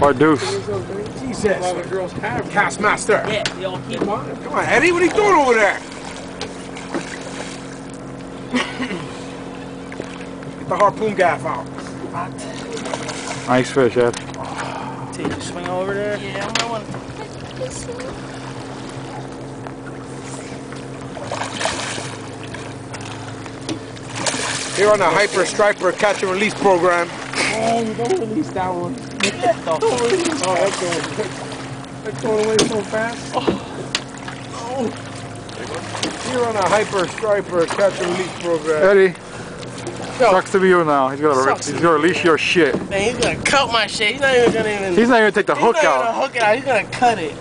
Or deuce. Jesus. All the girls have cast master. Yeah, they all keep on. Come on, Eddie, what are you doing over there? Get the harpoon gaff out. Nice fish, Ed. Take you swing over there. Yeah, I'm gonna want to this one. Here on the Hyper Striper Catch and Release program. Oh, don't release that one. Don't release. Oh, that's going away so fast. Oh. Here on the Hyper Striper Catch and Release program. Eddie, sucks to be you now. He's gonna release your shit. Man, he's gonna cut my shit. He's not even gonna He's not even gonna take the hook out. He's not gonna hook it out. He's gonna cut it.